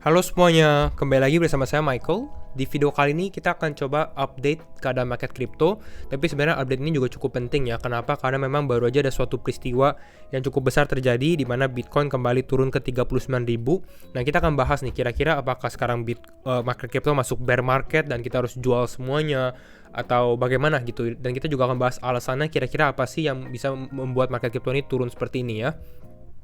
Halo semuanya, kembali lagi bersama saya Michael. Di video kali ini kita akan coba update keadaan market kripto. Tapi sebenarnya update ini juga cukup penting ya. Kenapa? Karena memang baru aja ada suatu peristiwa yang cukup besar terjadi di mana Bitcoin kembali turun ke 39.000. Nah, kita akan bahas nih kira-kira apakah sekarang market kripto masuk bear market dan kita harus jual semuanya atau bagaimana gitu. Dan kita juga akan bahas alasannya kira-kira apa sih yang bisa membuat market kripto ini turun seperti ini ya.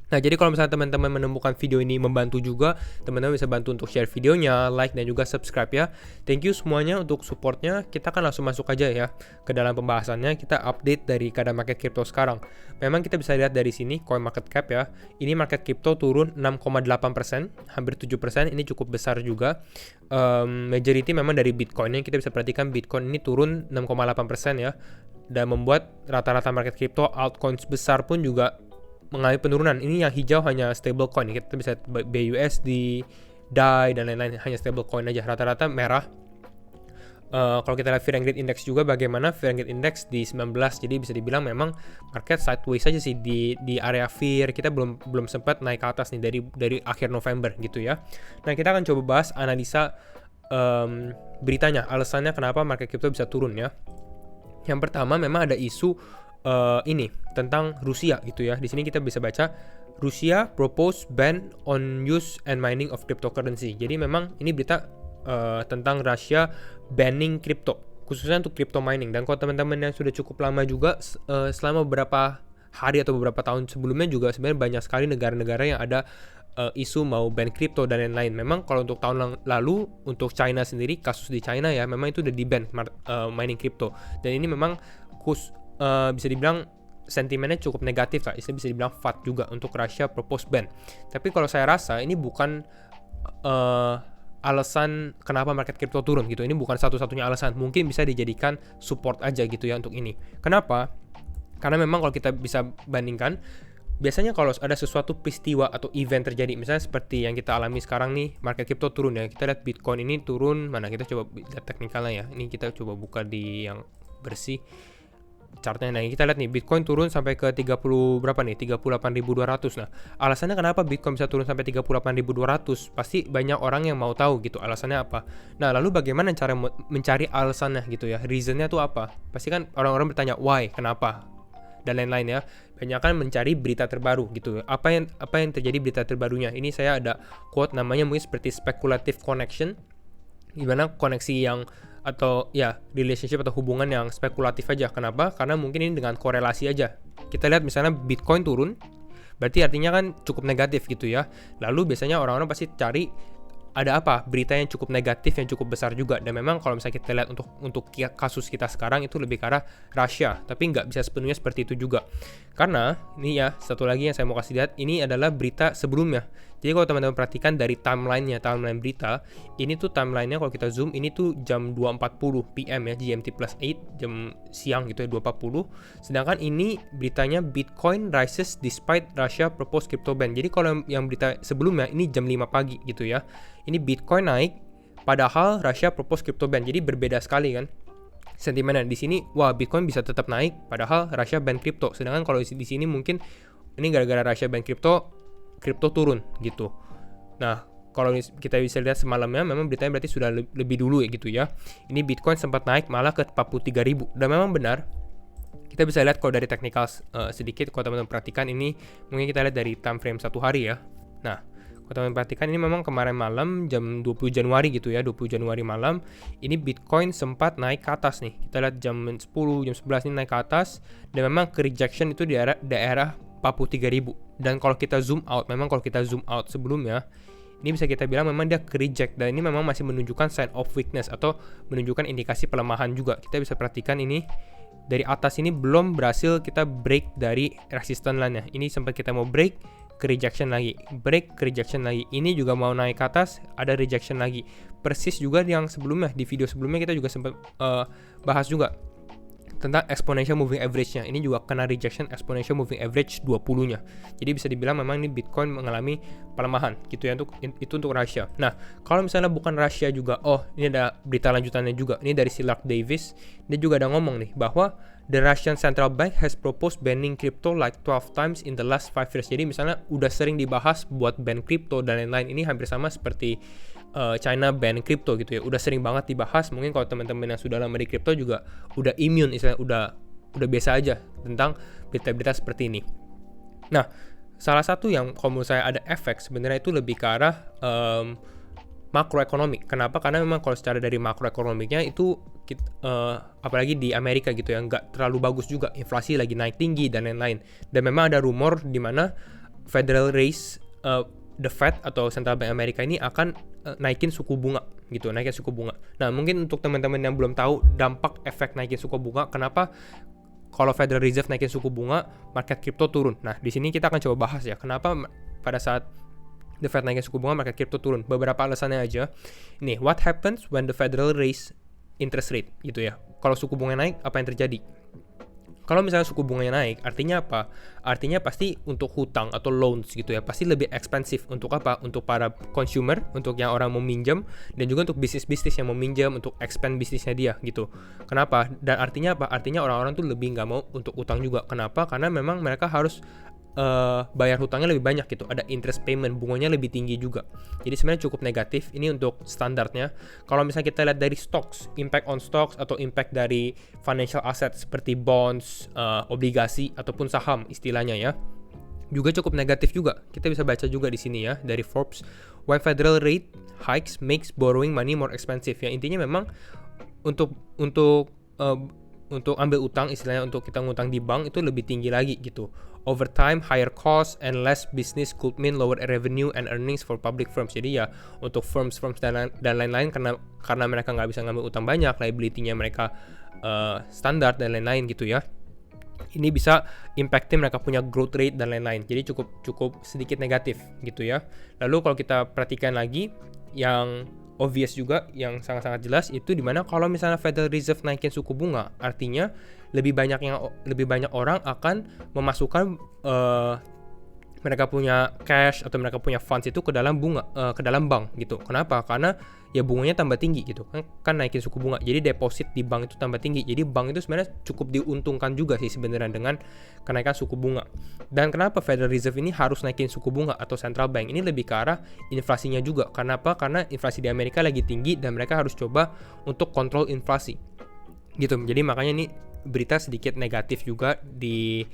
Nah, jadi kalau misalnya teman-teman menemukan video ini membantu juga, teman-teman bisa bantu untuk share videonya, like, dan juga subscribe ya. Thank you semuanya untuk supportnya. Kita akan langsung masuk aja ya ke dalam pembahasannya. Kita update dari keadaan market crypto sekarang. Memang kita bisa lihat dari sini, coin market cap ya. Ini market crypto turun 6,8%, hampir 7%. Ini cukup besar juga. Majority memang dari Bitcoin. Kita bisa perhatikan Bitcoin ini turun 6,8% ya. Dan membuat rata-rata market crypto altcoins besar pun juga mengalami penurunan. Ini yang hijau hanya stablecoin. Kita bisa BUSD, DAI dan lain-lain, hanya stablecoin aja. Rata-rata merah. Kalau kita lihat Fear and Greed Index juga bagaimana, Fear and Greed Index di 19. Jadi bisa dibilang memang market sideways aja sih di area fear. Kita belum sempat naik ke atas nih dari akhir November gitu ya. Nah, kita akan coba bahas analisa beritanya, alasannya kenapa market crypto bisa turun ya. Yang pertama memang ada isu ini tentang Rusia gitu ya. Di sini kita bisa baca Rusia propose ban on use and mining of cryptocurrency. Jadi memang ini berita tentang Rusia banning crypto, khususnya untuk crypto mining. Dan kalau teman-teman yang sudah cukup lama juga selama beberapa hari atau beberapa tahun sebelumnya juga sebenarnya banyak sekali negara-negara yang ada isu mau ban crypto dan lain-lain. Memang kalau untuk tahun lalu untuk China sendiri, kasus di China ya, memang itu udah di ban mining crypto. Dan ini memang bisa dibilang sentimennya cukup negatif lah, bisa dibilang FAT juga untuk Russia propose ban. Tapi kalau saya rasa ini bukan alasan kenapa market crypto turun gitu. Ini bukan satu-satunya alasan. Mungkin bisa dijadikan support aja gitu ya untuk ini. Kenapa? Karena memang kalau kita bisa bandingkan, biasanya kalau ada sesuatu peristiwa atau event terjadi, misalnya seperti yang kita alami sekarang nih, market crypto turun ya. Kita lihat Bitcoin ini turun, mana kita coba lihat teknikalnya ya. Ini kita coba buka di yang bersih chartnya. Nah, kita lihat nih Bitcoin turun sampai ke 30 berapa nih, 38.200. Nah, alasannya kenapa Bitcoin bisa turun sampai 38.200? Pasti banyak orang yang mau tahu gitu alasannya apa. Nah, lalu bagaimana cara mencari alasannya gitu ya, reasonnya tuh apa? Pasti kan orang-orang bertanya why, kenapa, dan lain-lain ya. Banyak kan mencari berita terbaru gitu. Apa yang terjadi berita terbarunya. Ini saya ada quote namanya mungkin seperti speculative connection, gimana koneksi yang atau ya relationship atau hubungan yang spekulatif aja. Kenapa? Karena mungkin ini dengan korelasi aja. Kita lihat misalnya Bitcoin turun, berarti artinya kan cukup negatif gitu ya. Lalu biasanya orang-orang pasti cari ada apa, berita yang cukup negatif yang cukup besar juga. Dan memang kalau misalnya kita lihat untuk kasus kita sekarang itu lebih ke arah Russia, tapi nggak bisa sepenuhnya seperti itu juga. Karena ini ya, satu lagi yang saya mau kasih lihat, ini adalah berita sebelumnya. Jadi kalau teman-teman perhatikan dari timeline berita, ini tuh timelinenya kalau kita zoom, ini tuh jam 2.40 PM ya, GMT plus 8, jam siang gitu ya, 2.40. Sedangkan ini beritanya Bitcoin rises despite Russia propose crypto ban. Jadi kalau yang berita sebelumnya, ini jam 5 pagi gitu ya. Ini Bitcoin naik, padahal Russia propose crypto ban. Jadi berbeda sekali kan sentimennya. Di sini, wah Bitcoin bisa tetap naik, padahal Russia ban crypto. Sedangkan kalau di sini mungkin ini gara-gara Russia ban crypto turun gitu. Nah, kalau kita bisa lihat semalamnya, memang beritanya berarti sudah lebih dulu ya gitu ya. Ini Bitcoin sempat naik malah ke 43.000. Dan memang benar, kita bisa lihat kalau dari technical sedikit, kalau teman-teman perhatikan ini, mungkin kita lihat dari time frame 1 hari ya. Nah, kalau teman-teman perhatikan ini memang kemarin malam jam 20 Januari gitu ya, 20 Januari malam, ini Bitcoin sempat naik ke atas nih. Kita lihat jam 10, jam 11 ini naik ke atas, dan memang ke rejection itu di daerah 43.000. Dan kalau kita zoom out, memang kalau kita zoom out sebelumnya, ini bisa kita bilang memang dia ke reject, dan ini memang masih menunjukkan sign of weakness atau menunjukkan indikasi pelemahan juga. Kita bisa perhatikan ini dari atas ini belum berhasil kita break dari resistance line-nya. Ini sempat kita mau break ke rejection lagi, break ke rejection lagi. Ini juga mau naik ke atas, ada rejection lagi. Persis juga yang sebelumnya, di video sebelumnya kita juga sempat bahas juga. tentang exponential moving average-nya. Ini juga kena rejection exponential moving average 20-nya. Jadi bisa dibilang memang ini Bitcoin mengalami pelemahan gitu ya, itu untuk Russia. Nah, kalau misalnya bukan Russia juga, ini ada berita lanjutannya juga. Ini dari si Lark Davis, dia juga ada ngomong nih bahwa the Russian Central Bank has proposed banning crypto like 12 times in the last 5 years. Jadi misalnya udah sering dibahas buat ban crypto dan lain-lain. Ini hampir sama seperti China ban crypto gitu ya. Udah sering banget dibahas. Mungkin kalau teman-teman yang sudah lama di crypto juga udah immune, istilahnya udah biasa aja tentang berita-berita seperti ini. Nah, salah satu yang kalau menurut saya ada efek sebenarnya itu lebih ke arah makroekonomik. Kenapa? Karena memang kalau secara dari makroekonomiknya itu apalagi di Amerika gitu ya, nggak terlalu bagus juga, inflasi lagi naik tinggi dan lain-lain. Dan memang ada rumor di mana Federal raise the Fed atau Central Bank Amerika ini akan naikin suku bunga gitu, naikin suku bunga. Nah, mungkin untuk teman-teman yang belum tahu dampak efek naikin suku bunga, kenapa kalau Federal Reserve naikin suku bunga, market crypto turun. Nah, di sini kita akan coba bahas ya, kenapa pada saat the Fed naikin suku bunga, market crypto turun. Beberapa alasannya aja. Nih, what happens when the Federal raise interest rate gitu ya. Kalau suku bunga naik, apa yang terjadi? Kalau misalnya suku bunganya naik, artinya apa? Artinya pasti untuk hutang atau loans gitu ya, pasti lebih ekspensif. Untuk apa? Untuk para consumer, untuk yang orang mau minjem, dan juga untuk bisnis-bisnis yang mau minjem, untuk expand bisnisnya dia gitu. Kenapa? Dan artinya apa? Artinya orang-orang tuh lebih nggak mau untuk utang juga. Kenapa? Karena memang mereka harus bayar hutangnya lebih banyak gitu, ada interest payment, bunganya lebih tinggi juga. Jadi sebenarnya cukup negatif ini untuk standarnya. Kalau misalnya kita lihat dari stocks, impact on stocks atau impact dari financial asset seperti bonds, obligasi ataupun saham istilahnya ya, juga cukup negatif juga. Kita bisa baca juga di sini ya dari Forbes, why federal rate hikes makes borrowing money more expensive. Ya intinya memang untuk ambil utang, istilahnya untuk kita ngutang di bank itu lebih tinggi lagi gitu. Over time, higher cost and less business could mean lower revenue and earnings for public firms. Jadi ya untuk firms dan lain-lain, karena mereka nggak bisa ngambil utang banyak, liability-nya mereka standar dan lain-lain gitu ya. Ini bisa impactnya mereka punya growth rate dan lain-lain. Jadi cukup sedikit negatif gitu ya. Lalu kalau kita perhatikan lagi yang obvious juga, yang sangat-sangat jelas itu dimana kalau misalnya Federal Reserve naikin suku bunga, artinya lebih banyak orang akan memasukkan mereka punya cash atau mereka punya funds itu ke dalam ke dalam bank gitu. Kenapa? Karena ya bunganya tambah tinggi gitu kan naikin suku bunga, jadi deposit di bank itu tambah tinggi. Jadi bank itu sebenarnya cukup diuntungkan juga sih sebenarnya dengan kenaikan suku bunga. Dan kenapa Federal Reserve ini harus naikin suku bunga atau central bank ini? Lebih ke arah inflasinya juga. Kenapa? Karena inflasi di Amerika lagi tinggi dan mereka harus coba untuk kontrol inflasi gitu. Jadi makanya ini berita sedikit negatif juga di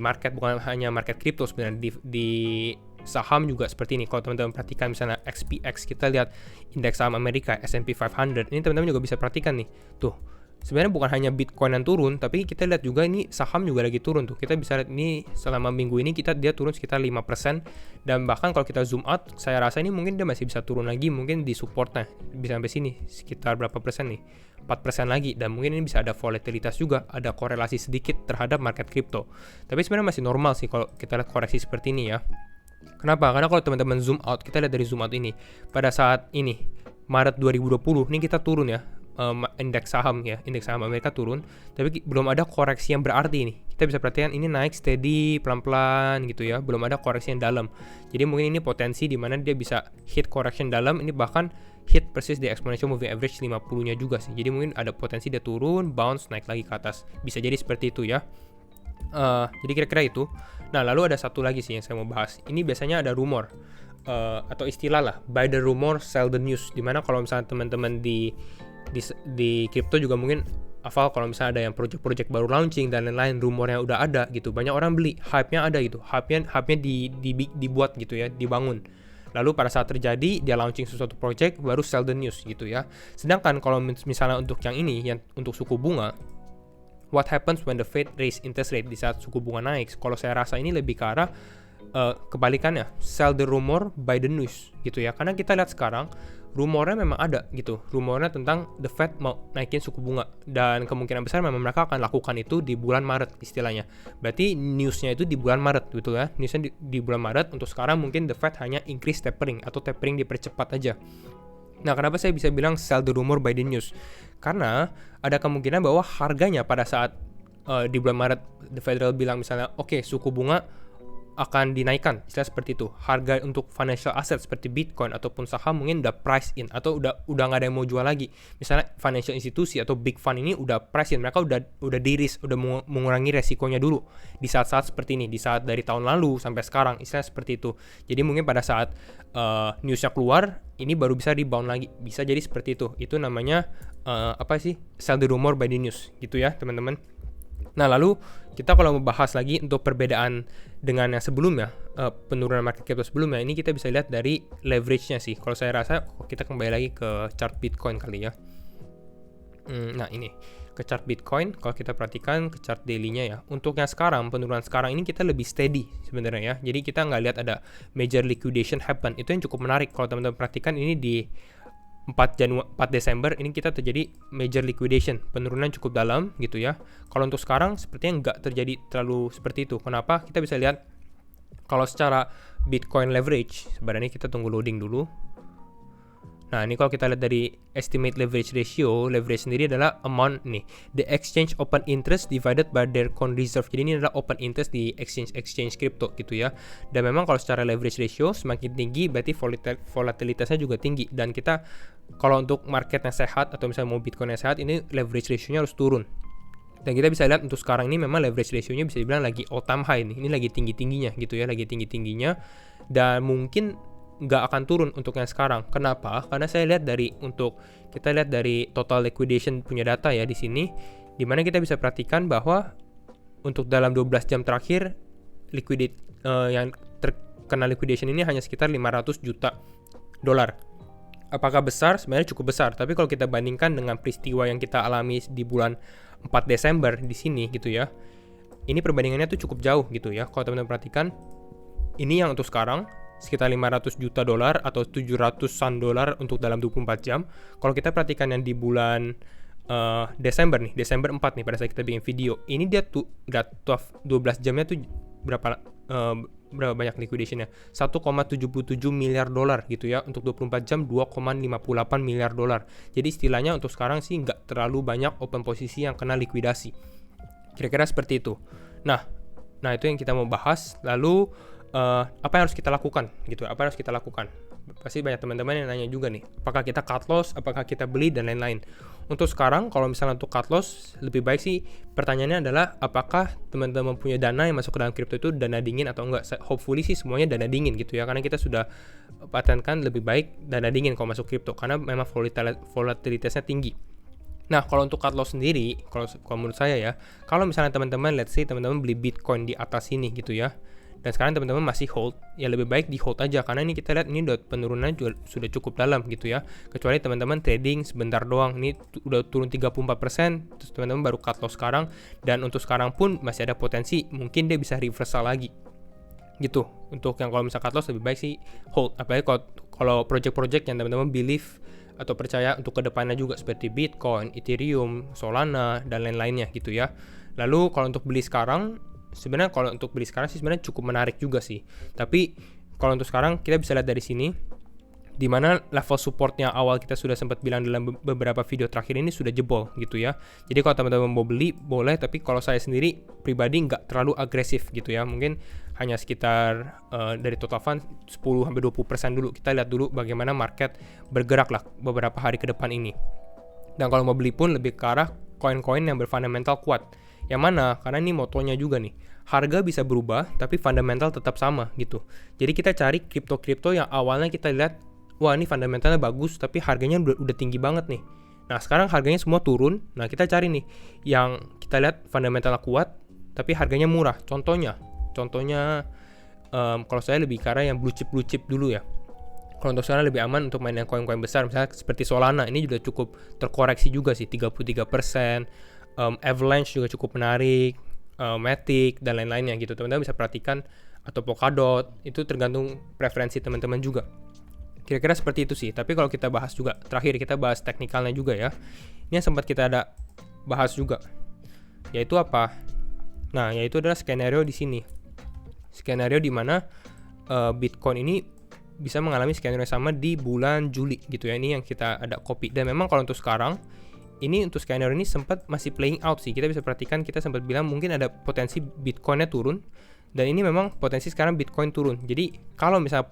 market, bukan hanya market crypto sebenarnya, di saham juga seperti ini. Kalau teman-teman perhatikan misalnya XPX, kita lihat indeks saham Amerika S&P 500, ini teman-teman juga bisa perhatikan nih, tuh sebenarnya bukan hanya Bitcoin yang turun, tapi kita lihat juga ini saham juga lagi turun tuh. Kita bisa lihat ini selama minggu ini dia turun sekitar 5%, dan bahkan kalau kita zoom out, saya rasa ini mungkin dia masih bisa turun lagi, mungkin di supportnya bisa sampai sini sekitar berapa persen nih, 4% lagi, dan mungkin ini bisa ada volatilitas juga, ada korelasi sedikit terhadap market crypto. Tapi sebenarnya masih normal sih kalau kita lihat koreksi seperti ini ya. Kenapa? Karena kalau teman-teman zoom out, kita lihat dari zoom out ini, pada saat ini Maret 2020 ini kita turun ya, indeks saham Amerika turun, tapi belum ada koreksi yang berarti ini. Kita bisa perhatikan ini naik steady pelan-pelan gitu ya, belum ada koreksi yang dalam. Jadi mungkin ini potensi di mana dia bisa hit correction dalam, ini bahkan hit persis di exponential moving average 50-nya juga sih. Jadi mungkin ada potensi dia turun, bounce, naik lagi ke atas. Bisa jadi seperti itu ya. Jadi kira-kira itu. Nah, lalu ada satu lagi sih yang saya mau bahas. Ini biasanya ada rumor atau istilah lah, buy the rumor, sell the news. Dimana kalau misalnya teman-teman di crypto juga mungkin hafal, kalau misalnya ada yang project-project baru launching dan lain-lain, rumornya udah ada gitu, banyak orang beli, hype-nya ada gitu, hype-nya dibuat gitu ya, dibangun. Lalu pada saat terjadi dia launching sesuatu project, baru sell the news gitu ya. Sedangkan kalau misalnya untuk yang ini, yang untuk suku bunga, what happens when the Fed raise interest rate, di saat suku bunga naik? Kalau saya rasa ini lebih ke arah kebalikannya, sell the rumor, buy the news gitu ya. Karena kita lihat sekarang rumornya memang ada gitu, rumornya tentang the Fed mau naikin suku bunga, dan kemungkinan besar memang mereka akan lakukan itu di bulan Maret istilahnya. Berarti newsnya itu di bulan Maret gitu ya, newsnya di bulan Maret. Untuk sekarang mungkin the Fed hanya increase tapering atau tapering dipercepat aja. Nah, kenapa saya bisa bilang sell the rumor buy the news? Karena ada kemungkinan bahwa harganya pada saat di bulan Maret the Federal bilang misalnya oke, suku bunga akan dinaikkan, istilah seperti itu. Harga untuk financial asset seperti Bitcoin ataupun saham mungkin udah price in atau udah nggak ada yang mau jual lagi. Misalnya financial institusi atau big fund ini udah price in, mereka udah di-risk, udah mengurangi resikonya dulu di saat-saat seperti ini, di saat dari tahun lalu sampai sekarang, istilah seperti itu. Jadi mungkin pada saat newsnya keluar, ini baru bisa rebound lagi, bisa jadi seperti itu. Itu namanya sell the rumor buy the news, gitu ya teman-teman. Nah, lalu kita kalau membahas lagi untuk perbedaan dengan yang sebelumnya, penurunan market cap sebelumnya, ini kita bisa lihat dari leverage-nya sih. Kalau saya rasa kita kembali lagi ke chart Bitcoin kali ya. Nah, ini ke chart Bitcoin, kalau kita perhatikan ke chart daily-nya ya. Untuk yang sekarang, penurunan sekarang ini kita lebih steady sebenarnya ya. Jadi kita nggak lihat ada major liquidation happen. Itu yang cukup menarik kalau teman-teman perhatikan ini di 4 Desember ini kita terjadi major liquidation, penurunan cukup dalam gitu ya. Kalau untuk sekarang sepertinya nggak terjadi terlalu seperti itu. Kenapa? Kita bisa lihat kalau secara Bitcoin leverage, sebenarnya kita tunggu loading dulu. Nah, ini kalau kita lihat dari estimate leverage ratio, leverage sendiri adalah amount nih, the exchange open interest divided by their coin reserve. Jadi ini adalah open interest di exchange crypto gitu ya. Dan memang kalau secara leverage ratio semakin tinggi berarti volatilitasnya juga tinggi. Dan kita kalau untuk market yang sehat atau misalnya mau Bitcoin yang sehat, ini leverage ratio-nya harus turun. Dan kita bisa lihat untuk sekarang ini memang leverage ratio-nya bisa dibilang lagi all time high nih. Ini lagi tinggi-tingginya gitu ya, lagi tinggi-tingginya. Dan mungkin nggak akan turun untuk yang sekarang. Kenapa? Karena saya lihat kita lihat dari total liquidation punya data ya di sini, dimana kita bisa perhatikan bahwa untuk dalam 12 jam terakhir yang terkena liquidation ini hanya sekitar 500 juta dolar. Apakah besar? Sebenarnya cukup besar. Tapi kalau kita bandingkan dengan peristiwa yang kita alami di bulan 4 Desember di sini gitu ya, ini perbandingannya tuh cukup jauh gitu ya. Kalau teman-teman perhatikan, ini yang untuk sekarang sekitar 500 juta dolar atau 700-an dolar untuk dalam 24 jam. Kalau kita perhatikan yang di bulan Desember 4 nih pada saat kita bikin video, ini dia tuh udah 12 jamnya tuh berapa banyak liquidationnya? 1,77 miliar dolar gitu ya. Untuk 24 jam 2,58 miliar dolar. Jadi istilahnya untuk sekarang sih nggak terlalu banyak open posisi yang kena likuidasi. Kira-kira seperti itu. Nah itu yang kita mau bahas. Lalu apa yang harus kita lakukan gitu? Apa yang harus kita lakukan? Pasti banyak teman-teman yang nanya juga nih, apakah kita cut loss, apakah kita beli dan lain-lain. Untuk sekarang kalau misalnya untuk cut loss, lebih baik sih pertanyaannya adalah apakah teman-teman punya dana yang masuk ke dalam kripto itu dana dingin atau enggak. Hopefully sih semuanya dana dingin gitu ya, karena kita sudah patenkan lebih baik dana dingin kalau masuk kripto karena memang volatilitasnya tinggi. Nah, kalau untuk cut loss sendiri, kalau menurut saya ya, kalau misalnya teman-teman, let's say teman-teman beli Bitcoin di atas ini gitu ya, dan sekarang teman-teman masih hold, ya lebih baik di hold aja, karena ini kita lihat ini penurunannya juga sudah cukup dalam gitu ya. Kecuali teman-teman trading sebentar doang, ini udah turun 34%, terus teman-teman baru cut loss sekarang, dan untuk sekarang pun masih ada potensi mungkin dia bisa reversal lagi gitu. Untuk yang kalau misalnya cut loss lebih baik sih hold, apalagi kalau project-project yang teman-teman believe atau percaya untuk kedepannya juga seperti Bitcoin, Ethereum, Solana, dan lain-lainnya gitu ya. Lalu kalau untuk beli sekarang, sebenarnya kalau untuk beli sekarang sih sebenarnya cukup menarik juga sih. Tapi kalau untuk sekarang kita bisa lihat dari sini, di mana level supportnya awal kita sudah sempat bilang dalam beberapa video terakhir ini sudah jebol gitu ya. Jadi kalau teman-teman mau beli boleh, tapi kalau saya sendiri pribadi nggak terlalu agresif gitu ya. Mungkin hanya sekitar dari total fund 10-20% dulu. Kita lihat dulu bagaimana market bergerak lah beberapa hari ke depan ini. Dan kalau mau beli pun lebih ke arah koin-koin yang berfundamental kuat. Yang mana? Karena ini motonya juga nih, harga bisa berubah tapi fundamental tetap sama gitu. Jadi kita cari kripto-kripto yang awalnya kita lihat, wah ini fundamentalnya bagus tapi harganya udah tinggi banget nih. Nah sekarang harganya semua turun, nah kita cari nih yang kita lihat fundamentalnya kuat tapi harganya murah. Contohnya kalau saya lebih ke arah yang blue chip dulu ya. Kalau untuk sekarang lebih aman untuk main yang koin-koin besar, misalnya seperti Solana, ini juga cukup terkoreksi juga sih, 33%. Avalanche juga cukup menarik, Matic dan lain-lainnya gitu. Teman-teman bisa perhatikan, atau Polkadot, itu tergantung preferensi teman-teman juga. Kira-kira seperti itu sih. Tapi kalau kita bahas juga, terakhir kita bahas teknikalnya juga ya. Ini yang sempat kita ada bahas juga, yaitu apa? Nah, yaitu adalah skenario di sini. Skenario di mana Bitcoin ini bisa mengalami skenario yang sama di bulan Juli gitu ya. Ini yang kita ada copy. Dan memang kalau untuk sekarang, ini untuk skenario ini sempat masih playing out sih. Kita bisa perhatikan, kita sempat bilang mungkin ada potensi Bitcoin-nya turun. Dan ini memang potensi sekarang Bitcoin turun. Jadi kalau misalnya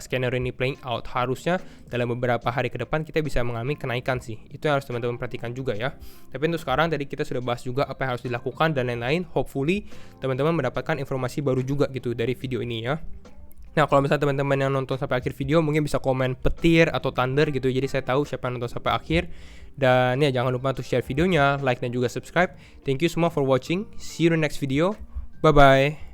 skenario ini playing out, harusnya dalam beberapa hari ke depan kita bisa mengalami kenaikan sih. Itu yang harus teman-teman perhatikan juga ya. Tapi untuk sekarang tadi kita sudah bahas juga apa yang harus dilakukan dan lain-lain. Hopefully teman-teman mendapatkan informasi baru juga gitu dari video ini ya. Nah, kalau misalnya teman-teman yang nonton sampai akhir video mungkin bisa komen petir atau thunder gitu. Jadi saya tahu siapa yang nonton sampai akhir. Dan ya jangan lupa untuk share videonya, like dan juga subscribe. Thank you semua for watching. See you in the next video. Bye bye.